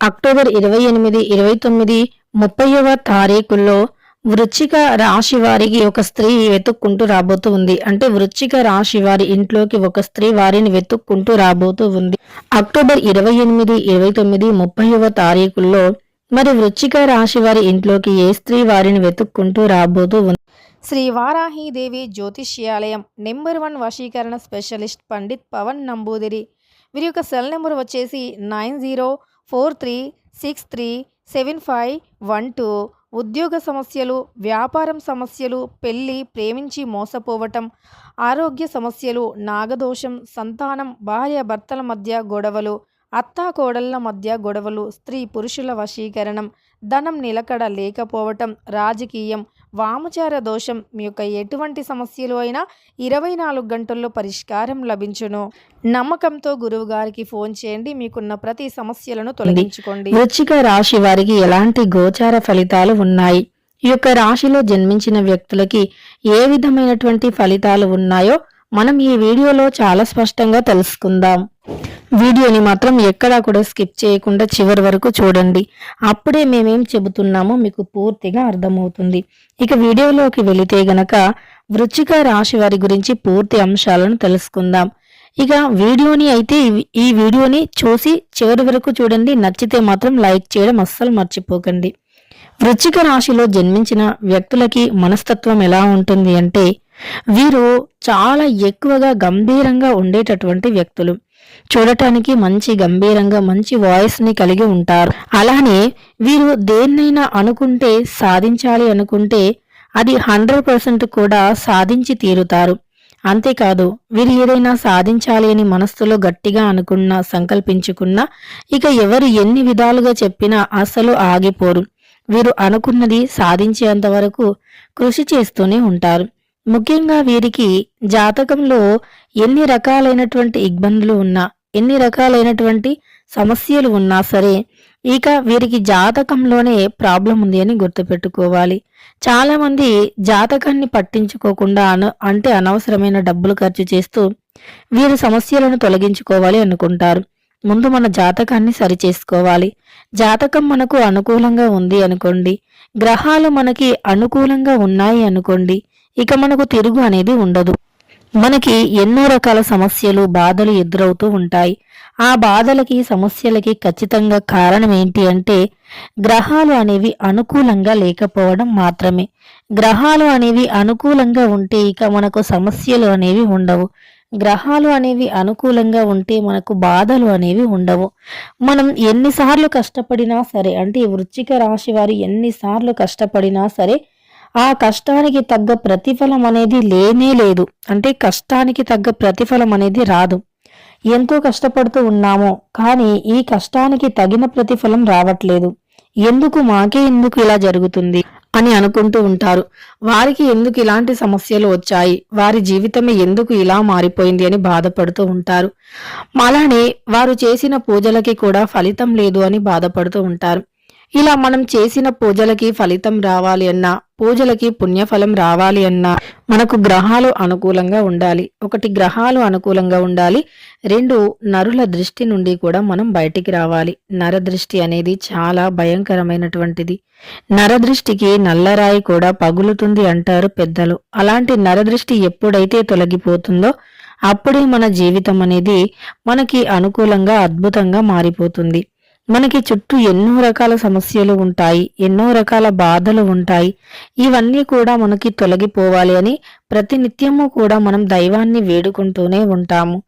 October 28, 29, 30వ తారీఖుల్లో వృశ్చిక రాశి వారికి ఒక స్త్రీ వెతుక్కుంటూ రాబోతూ ఉంది. అంటే వృశ్చిక రాశి వారి ఇంట్లోకి ఒక స్త్రీ వారిని వెతుక్కుంటూ రాబోతూ ఉంది. అక్టోబర్ 28, 29, 30వ తారీఖుల్లో మరి వృశ్చిక రాశి వారి ఇంట్లోకి ఏ స్త్రీ వారిని వెతుక్కుంటూ రాబోతూ ఉంది? శ్రీ వారాహీదేవి జ్యోతిష్యాలయం నెంబర్ 1 వశీకరణ స్పెషలిస్ట్ పండిత్ పవన్ నంబూదిరి. వీరి యొక్క సెల్ నెంబర్ వచ్చేసి 9043637512. ఉద్యోగ సమస్యలు, వ్యాపారం సమస్యలు, పెళ్లి, ప్రేమించి మోసపోవటం, ఆరోగ్య సమస్యలు, నాగదోషం, సంతానం, భార్య భర్తల మధ్య గొడవలు, అత్తాకోడళ్ల మధ్య గొడవలు, స్త్రీ పురుషుల వశీకరణం, ధనం నిలకడ లేకపోవటం, రాజకీయం, వామచార దోషం, మీ యొక్క ఎటువంటి సమస్యలు అయినా 24 గంటల్లో పరిష్కారం లభించును. నమ్మకంతో గురువు గారికి ఫోన్ చేయండి. మీకున్న ప్రతి సమస్యలను తొలగించుకోండి. వృశ్చిక రాశి వారికి ఎలాంటి గోచార ఫలితాలు ఉన్నాయి? ఈ యొక్క రాశిలో జన్మించిన వ్యక్తులకి ఏ విధమైనటువంటి ఫలితాలు ఉన్నాయో మనం ఈ వీడియోలో చాలా స్పష్టంగా తెలుసుకుందాం. వీడియోని మాత్రం ఎక్కడా కూడా స్కిప్ చేయకుండా చివరి వరకు చూడండి. అప్పుడే మేమేం చెబుతున్నామో మీకు పూర్తిగా అర్థమవుతుంది. ఇక వీడియోలోకి వెళితే గనక వృశ్చిక రాశి వారి గురించి పూర్తి అంశాలను తెలుసుకుందాం. ఇక ఈ వీడియోని చూసి చివరి వరకు చూడండి. నచ్చితే మాత్రం లైక్ చేయడం అస్సలు మర్చిపోకండి. వృశ్చిక రాశిలో జన్మించిన వ్యక్తులకి మనస్తత్వం ఎలా ఉంటుంది అంటే, వీరు చాలా ఎక్కువగా గంభీరంగా ఉండేటటువంటి వ్యక్తులు. చూడటానికి మంచి గంభీరంగా మంచి వాయిస్ ని కలిగి ఉంటారు. అలానే వీరు దేన్నైనా అనుకుంటే, సాధించాలి అనుకుంటే అది 100% కూడా సాధించి తీరుతారు. అంతేకాదు, వీరు ఏదైనా సాధించాలి అని మనస్సులో గట్టిగా అనుకున్నా, సంకల్పించుకున్నా ఇక ఎవరు ఎన్ని విధాలుగా చెప్పినా అసలు ఆగిపోరు. వీరు అనుకున్నది సాధించేంత వరకు కృషి చేస్తూనే ఉంటారు. ముఖ్యంగా వీరికి జాతకంలో ఎన్ని రకాలైనటువంటి ఇబ్బందులు ఉన్నా, ఎన్ని రకాలైనటువంటి సమస్యలు ఉన్నా సరే ఇక వీరికి జాతకంలోనే ప్రాబ్లం ఉంది అని గుర్తుపెట్టుకోవాలి. చాలా మంది జాతకాన్ని పట్టించుకోకుండా అనవసరమైన డబ్బులు ఖర్చు చేస్తూ వీరు సమస్యలను తొలగించుకోవాలి అనుకుంటారు. ముందు మన జాతకాన్ని సరిచేసుకోవాలి. జాతకం మనకు అనుకూలంగా ఉంది అనుకోండి, గ్రహాలు మనకి అనుకూలంగా ఉన్నాయి అనుకోండి, ఇక మనకు తిరుగు అనేది ఉండదు. మనకి ఎన్నో రకాల సమస్యలు, బాధలు ఎదురవుతూ ఉంటాయి. ఆ బాధలకి, సమస్యలకి ఖచ్చితంగా కారణం ఏంటి అంటే గ్రహాలు అనేవి అనుకూలంగా లేకపోవడం మాత్రమే. గ్రహాలు అనేవి అనుకూలంగా ఉంటే ఇక మనకు సమస్యలు అనేవి ఉండవు. గ్రహాలు అనేవి అనుకూలంగా ఉంటే మనకు బాధలు అనేవి ఉండవు. మనం ఎన్నిసార్లు కష్టపడినా సరే, అంటే వృశ్చిక రాశి వారు ఎన్నిసార్లు కష్టపడినా సరే ఆ కష్టానికి తగ్గ ప్రతిఫలం అనేది లేనే లేదు. అంటే కష్టానికి తగ్గ ప్రతిఫలం అనేది రాదు. ఎంతో కష్టపడుతూ ఉన్నామో కానీ ఈ కష్టానికి తగిన ప్రతిఫలం రావట్లేదు. మాకే ఎందుకు ఇలా జరుగుతుంది అని అనుకుంటూ ఉంటారు. వారికి ఎందుకు ఇలాంటి సమస్యలు వచ్చాయి, వారి జీవితమే ఎందుకు ఇలా మారిపోయింది అని బాధపడుతూ ఉంటారు. అలానే వారు చేసిన పూజలకి కూడా ఫలితం లేదు అని బాధపడుతూ ఉంటారు. ఇలా మనం చేసిన పూజలకి ఫలితం రావాలి అన్నా, పూజలకి పుణ్యఫలం రావాలి అన్నా మనకు గ్రహాలు అనుకూలంగా ఉండాలి. 1 గ్రహాలు అనుకూలంగా ఉండాలి. 2 నరుల దృష్టి నుండి కూడా మనం బయటికి రావాలి. నరదృష్టి అనేది చాలా భయంకరమైనటువంటిది. నరదృష్టికి నల్లరాయి కూడా పగులుతుంది అంటారు పెద్దలు. అలాంటి నరదృష్టి ఎప్పుడైతే తొలగిపోతుందో అప్పుడే మన జీవితం అనేది మనకి అనుకూలంగా అద్భుతంగా మారిపోతుంది. మనకి చుట్టూ ఎన్నో రకాల సమస్యలు ఉంటాయి, ఎన్నో రకాల బాధలు ఉంటాయి. ఇవన్నీ కూడా మనకి తొలగిపోవాలి అని ప్రతినిత్యము కూడా మనం దైవాన్ని వేడుకుంటూనే ఉంటాము.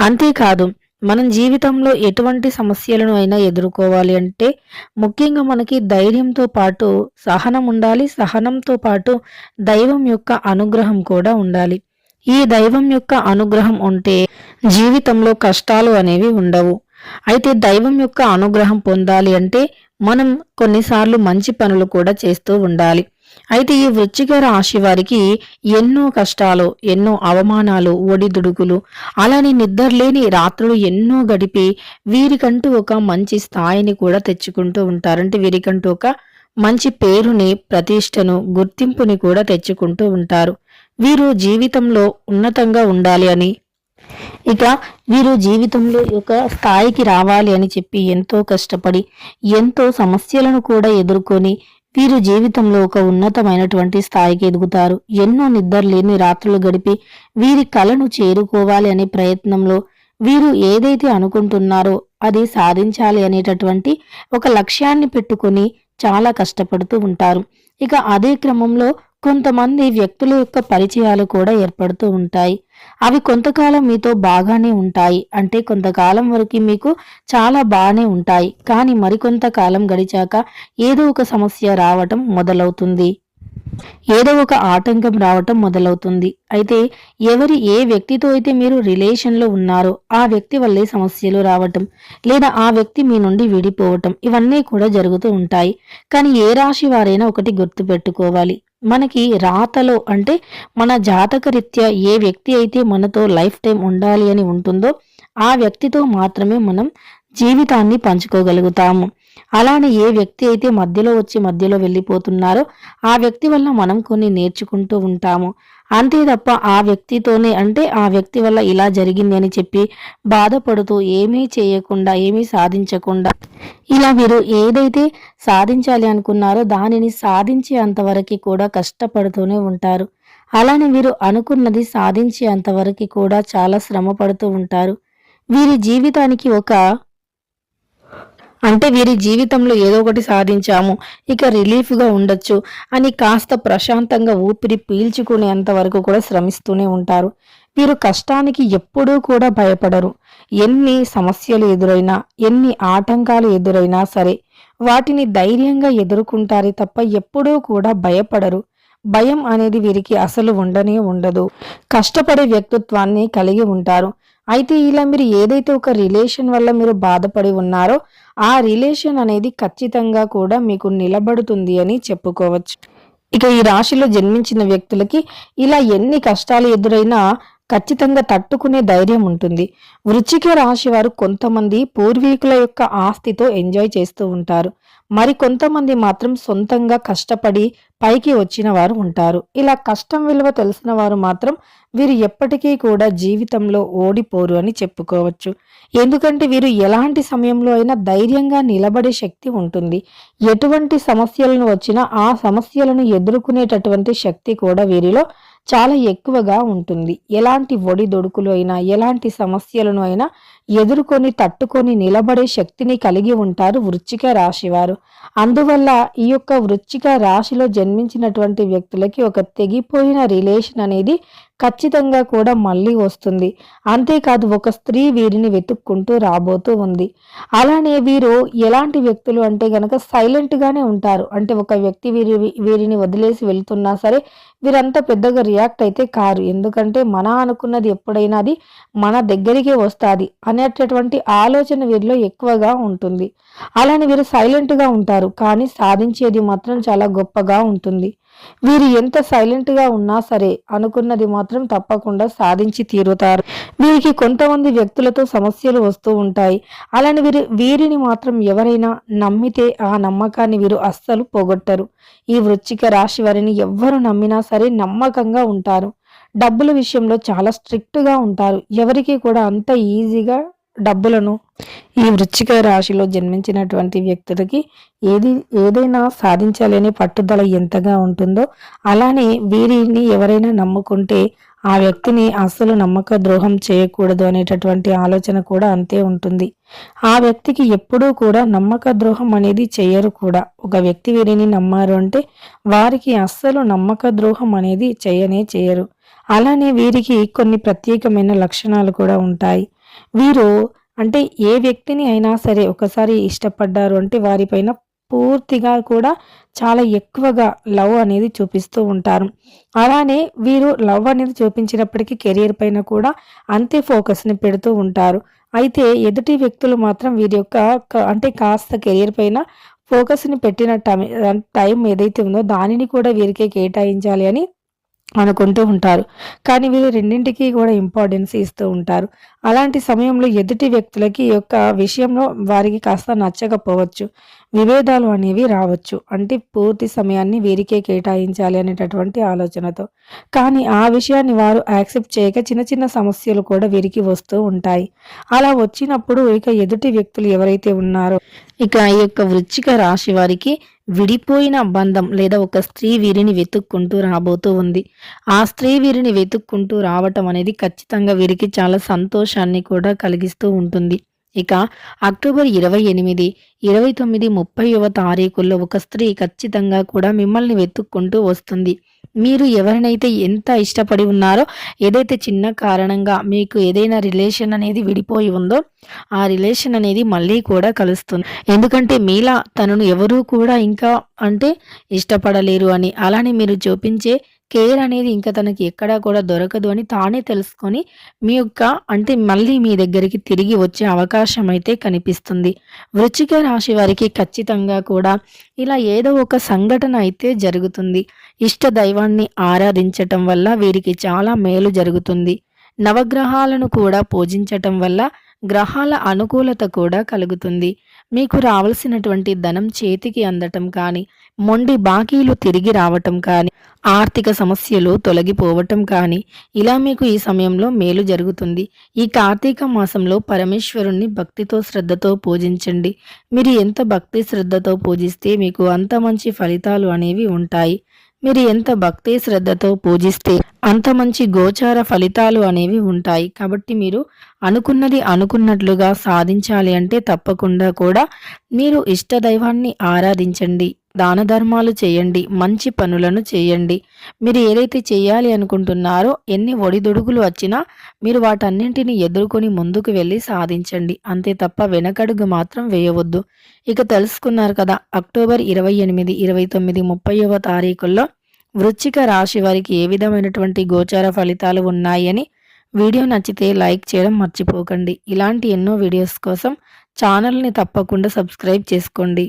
అంతేకాదు, మనం జీవితంలో ఎటువంటి సమస్యలను అయినా ఎదుర్కోవాలి అంటే ముఖ్యంగా మనకి ధైర్యంతో పాటు సహనం ఉండాలి. సహనంతో పాటు దైవం యొక్క అనుగ్రహం కూడా ఉండాలి. ఈ దైవం యొక్క అనుగ్రహం ఉంటే జీవితంలో కష్టాలు అనేవి ఉండవు. అయితే దైవం యొక్క అనుగ్రహం పొందాలి అంటే మనం కొన్నిసార్లు మంచి పనులు కూడా చేస్తూ ఉండాలి. అయితే ఈ వృశ్చిక రాశి వారికి ఎన్నో కష్టాలు, ఎన్నో అవమానాలు, ఒడిదుడుకులు, అలానే నిద్రలేని రాత్రులు ఎన్నో గడిపి వీరికంటూ ఒక మంచి స్థాయిని కూడా తెచ్చుకుంటూ ఉంటారు. అంటే వీరికంటూ ఒక మంచి పేరుని, ప్రతిష్టను, గుర్తింపుని కూడా తెచ్చుకుంటూ ఉంటారు. వీరు జీవితంలో ఉన్నతంగా ఉండాలి అని, ఇక వీరు జీవితంలో ఒక స్థాయికి రావాలి అని చెప్పి ఎంతో కష్టపడి, ఎంతో సమస్యలను కూడా ఎదుర్కొని వీరు జీవితంలో ఒక ఉన్నతమైనటువంటి స్థాయికి ఎదుగుతారు. ఎన్నో నిద్రలేని రాత్రులు గడిపి వీరి కలను చేరుకోవాలి అనే ప్రయత్నంలో వీరు ఏదైతే అనుకుంటున్నారో అది సాధించాలి అనేటటువంటి ఒక లక్ష్యాన్ని పెట్టుకొని చాలా కష్టపడుతూ ఉంటారు. ఇక అదే క్రమంలో కొంతమంది వ్యక్తుల యొక్క పరిచయాలు కూడా ఏర్పడుతూ ఉంటాయి. అవి కొంతకాలం మీతో బాగానే ఉంటాయి. అంటే కొంతకాలం వరకు మీకు చాలా బాగానే ఉంటాయి. కానీ మరికొంత కాలం గడిచాక ఏదో ఒక సమస్య రావటం మొదలవుతుంది. ఏదో ఒక ఆటంకం రావటం మొదలవుతుంది. అయితే ఏ వ్యక్తితో అయితే మీరు రిలేషన్‌లో ఉన్నారో ఆ వ్యక్తి వల్లే సమస్యలు రావటం, లేదా ఆ వ్యక్తి మీ నుండి విడిపోవటం ఇవన్నీ కూడా జరుగుతూ ఉంటాయి. కానీ ఏ రాశి వారైనా ఒకటి గుర్తుపెట్టుకోవాలి. మనకి రాతలో అంటే మన జాతకరీత్యా ఏ వ్యక్తి అయితే మనతో లైఫ్ టైమ్ ఉండాలి అని ఉంటుందో ఆ వ్యక్తితో మాత్రమే మనం జీవితాన్ని పంచుకోగలుగుతాము. అలానే ఏ వ్యక్తి అయితే మధ్యలో వచ్చి మధ్యలో వెళ్ళిపోతున్నారో ఆ వ్యక్తి వల్ల మనం కొన్ని నేర్చుకుంటూ ఉంటాము. అంతే తప్ప ఆ వ్యక్తితోనే అంటే ఆ వ్యక్తి వల్ల ఇలా జరిగింది అని చెప్పి బాధపడుతూ ఏమీ చేయకుండా, ఏమీ సాధించకుండా ఇలా వీరు ఏదైతే సాధించాలి అనుకున్నారో దానిని సాధించే అంతవరకు కూడా కష్టపడుతూనే ఉంటారు. అలానే వీరు అనుకున్నది సాధించే అంతవరకు కూడా చాలా శ్రమ పడుతూ ఉంటారు. వీరి జీవితానికి ఒక అంటే వీరి జీవితంలో ఏదో ఒకటి సాధించాము, ఇక రిలీఫ్‌గా ఉండొచ్చు అని కాస్త ప్రశాంతంగా ఊపిరి పీల్చుకునేంత వరకు కూడా శ్రమిస్తూనే ఉంటారు. వీరు కష్టానికి ఎప్పుడూ కూడా భయపడరు. ఎన్ని సమస్యలు ఎదురైనా, ఎన్ని ఆటంకాలు ఎదురైనా సరే వాటిని ధైర్యంగా ఎదుర్కొంటారే తప్ప ఎప్పుడూ కూడా భయపడరు. భయం అనేది వీరికి అసలు ఉండనే ఉండదు. కష్టపడే వ్యక్తిత్వాన్ని కలిగి ఉంటారు. అయితే ఇలా మీరు ఏదైతే ఒక రిలేషన్ వల్ల మీరు బాధపడి ఉన్నారో ఆ రిలేషన్ అనేది ఖచ్చితంగా కూడా మీకు నిలబడుతుంది అని చెప్పుకోవచ్చు. ఇక ఈ రాశిలో జన్మించిన వ్యక్తులకి ఇలా ఎన్ని కష్టాలు ఎదురైనా ఖచ్చితంగా తట్టుకునే ధైర్యం ఉంటుంది. వృశ్చిక రాశి వారు కొంతమంది పూర్వీకుల యొక్క ఆస్తితో ఎంజాయ్ చేస్తూ ఉంటారు. మరి కొంతమంది మాత్రం సొంతంగా కష్టపడి పైకి వచ్చిన వారు ఉంటారు. ఇలా కష్టం విలువ తెలిసిన వారు మాత్రం వీరు ఎప్పటికీ కూడా జీవితంలో ఓడిపోరు అని చెప్పుకోవచ్చు. ఎందుకంటే వీరు ఎలాంటి సమయంలో అయినా ధైర్యంగా నిలబడే శక్తి ఉంటుంది. ఎటువంటి సమస్యలను వచ్చినా ఆ సమస్యలను ఎదుర్కొనేటటువంటి శక్తి కూడా వీరిలో చాలా ఎక్కువగా ఉంటుంది. ఎలాంటి ఒడిదొడుకులు అయినా, ఎలాంటి సమస్యలను అయినా ఎదుర్కొని తట్టుకొని నిలబడే శక్తిని కలిగి ఉంటారు వృశ్చిక రాశివారు. అందువల్ల ఈ యొక్క వృశ్చిక రాశిలో జన్మించినటువంటి వ్యక్తులకి ఒక తెగిపోయిన రిలేషన్ అనేది ఖచ్చితంగా కూడా మళ్ళీ వస్తుంది. అంతేకాదు ఒక స్త్రీ వీరిని వెతుక్కుంటూ రాబోతూ ఉంది. అలానే వీరు ఎలాంటి వ్యక్తులు అంటే గనక సైలెంట్‌గానే ఉంటారు. అంటే ఒక వ్యక్తి వీరిని వదిలేసి వెళ్తున్నా సరే వీరంతా పెద్దగా రియాక్ట్ అయితే కారు. ఎందుకంటే అనుకున్నది ఎప్పుడైనా అది మన దగ్గరికే వస్తాది అనేటటువంటి ఆలోచన వీరిలో ఎక్కువగా ఉంటుంది. అలానే వీరు సైలెంట్‌గా ఉంటారు. కానీ సాధించేది మాత్రం చాలా గొప్పగా ఉంటుంది. వీరు ఎంత సైలెంట్‌గా ఉన్నా సరే అనుకున్నది మాత్రం తప్పకుండా సాధించి తీరుతారు. వీరికి కొంతమంది వ్యక్తులతో సమస్యలు వస్తూ ఉంటాయి. అలానే వీరిని మాత్రం ఎవరైనా నమ్మితే ఆ నమ్మకాన్ని వీరు అస్సలు పోగొట్టరు. ఈ వృశ్చిక రాశి వారిని ఎవ్వరు నమ్మినా సరే నమ్మకంగా ఉంటారు. డబ్బుల విషయంలో చాలా స్ట్రిక్ట్‌గా ఉంటారు. ఎవరికీ కూడా అంత ఈజీగా డబ్బులను ఈ వృశ్చిక రాశిలో జన్మించినటువంటి వ్యక్తులకి ఏదైనా సాధించాలనే పట్టుదల ఎంతగా ఉంటుందో అలానే వీరిని ఎవరైనా నమ్ముకుంటే ఆ వ్యక్తిని అస్సలు నమ్మక ద్రోహం చేయకూడదు అనేటటువంటి ఆలోచన కూడా అంతే ఉంటుంది. ఆ వ్యక్తికి ఎప్పుడూ కూడా నమ్మక ద్రోహం అనేది చేయరు కూడా. ఒక వ్యక్తి వీరిని నమ్మారు అంటే వారికి అస్సలు నమ్మక ద్రోహం అనేది చేయరు. అలానే వీరికి కొన్ని ప్రత్యేకమైన లక్షణాలు కూడా ఉంటాయి. వీరు అంటే ఏ వ్యక్తిని అయినా సరే ఒకసారి ఇష్టపడ్డారు అంటే వారిపైన పూర్తిగా కూడా చాలా ఎక్కువగా లవ్ అనేది చూపిస్తూ ఉంటారు. అలానే వీరు లవ్ అనేది చూపించినప్పటికీ కెరియర్ పైన కూడా అంతే ఫోకస్ని పెడుతూ ఉంటారు. అయితే ఎదుటి వ్యక్తులు మాత్రం వీరి యొక్క అంటే కాస్త కెరియర్ పైన ఫోకస్ని పెట్టిన టైం ఏదైతే ఉందో దానిని కూడా వీరికే కేటాయించాలి అని అనుకుంటూ ఉంటారు. కానీ వీరు రెండింటికి కూడా ఇంపార్టెన్స్ ఇస్తూ ఉంటారు. అలాంటి సమయంలో ఎదుటి వ్యక్తులకి ఈ యొక్క విషయంలో వారికి కాస్త నచ్చకపోవచ్చు. విభేదాలు అనేవి రావచ్చు. అంటే పూర్తి సమయాన్ని వీరికే కేటాయించాలి అనేటటువంటి ఆలోచనతో. కానీ ఆ విషయాన్ని వారు యాక్సెప్ట్ చేయక చిన్న చిన్న సమస్యలు కూడా వీరికి వస్తూ ఉంటాయి. అలా వచ్చినప్పుడు ఇక ఎదుటి వ్యక్తులు ఎవరైతే ఉన్నారో ఇక ఈ యొక్క వృశ్చిక రాశి వారికి విడిపోయిన బంధం లేదా ఒక స్త్రీ వీరిని వెతుక్కుంటూ రాబోతూ ఉంది. ఆ స్త్రీ వీరిని వెతుక్కుంటూ రావటం అనేది ఖచ్చితంగా వీరికి చాలా సంతోషాన్ని కూడా కలిగిస్తూ ఉంటుంది. ఇక అక్టోబర్ 28, 29, 30వ తారీఖుల్లో ఒక స్త్రీ ఖచ్చితంగా కూడా మిమ్మల్ని వెతుక్కుంటూ వస్తుంది. మీరు ఎవరినైతే ఎంత ఇష్టపడి ఉన్నారో, ఏదైతే చిన్న కారణంగా మీకు ఏదైనా రిలేషన్ అనేది విడిపోయి ఉందో, ఆ రిలేషన్ అనేది మళ్ళీ కూడా కలుస్తుంది. ఎందుకంటే మీలా తనను ఎవరూ కూడా ఇంకా అంటే ఇష్టపడలేరు అని, అలానే మీరు చూపించే కేర్ అనేది ఇంకా తనకి ఎక్కడా కూడా దొరకదు అని తానే తెలుసుకొని మీ యొక్క అంటే మళ్ళీ మీ దగ్గరికి తిరిగి వచ్చే అవకాశం అయితే కనిపిస్తుంది. వృశ్చిక రాశి వారికి ఖచ్చితంగా కూడా ఇలా ఏదో ఒక సంఘటన అయితే జరుగుతుంది. ఇష్ట దైవాన్ని ఆరాధించటం వల్ల వీరికి చాలా మేలు జరుగుతుంది. నవగ్రహాలను కూడా పూజించటం వల్ల గ్రహాల అనుకూలత కూడా కలుగుతుంది. మీకు రావాల్సినటువంటి ధనం చేతికి అందటం కానీ, మొండి బాకీలు తిరిగి రావటం కానీ, ఆర్థిక సమస్యలు తొలగిపోవటం కానీ, ఇలా మీకు ఈ సమయంలో మేలు జరుగుతుంది. ఈ కార్తీక మాసంలో పరమేశ్వరుణ్ణి భక్తితో శ్రద్ధతో పూజించండి. మీరు ఎంత భక్తి శ్రద్ధతో పూజిస్తే మీకు అంత మంచి ఫలితాలు అనేవి ఉంటాయి. మీరు ఎంత భక్తి శ్రద్ధతో పూజిస్తే అంత మంచి గోచార ఫలితాలు అనేవి ఉంటాయి. కాబట్టి మీరు అనుకున్నది అనుకున్నట్లుగా సాధించాలి అంటే తప్పకుండా కూడా మీరు ఇష్టదైవాన్ని ఆరాధించండి, దాన ధర్మాలు చేయండి, మంచి పనులను చేయండి. మీరు ఏదైతే చేయాలి అనుకుంటున్నారో ఎన్ని ఒడిదుడుకులు వచ్చినా మీరు వాటన్నింటిని ఎదుర్కొని ముందుకు వెళ్ళి సాధించండి. అంతే తప్ప వెనకడుగు మాత్రం వేయవద్దు. ఇక తెలుసుకున్నారు కదా, అక్టోబర్ 28, 29, 30వ తారీఖుల్లో వృశ్చిక రాశి వారికి ఏ విధమైనటువంటి గోచార ఫలితాలు ఉన్నాయని. వీడియో నచ్చితే లైక్ చేయడం మర్చిపోకండి. ఇలాంటి ఎన్నో వీడియోస్ కోసం ఛానల్ని తప్పకుండా సబ్స్క్రైబ్ చేసుకోండి.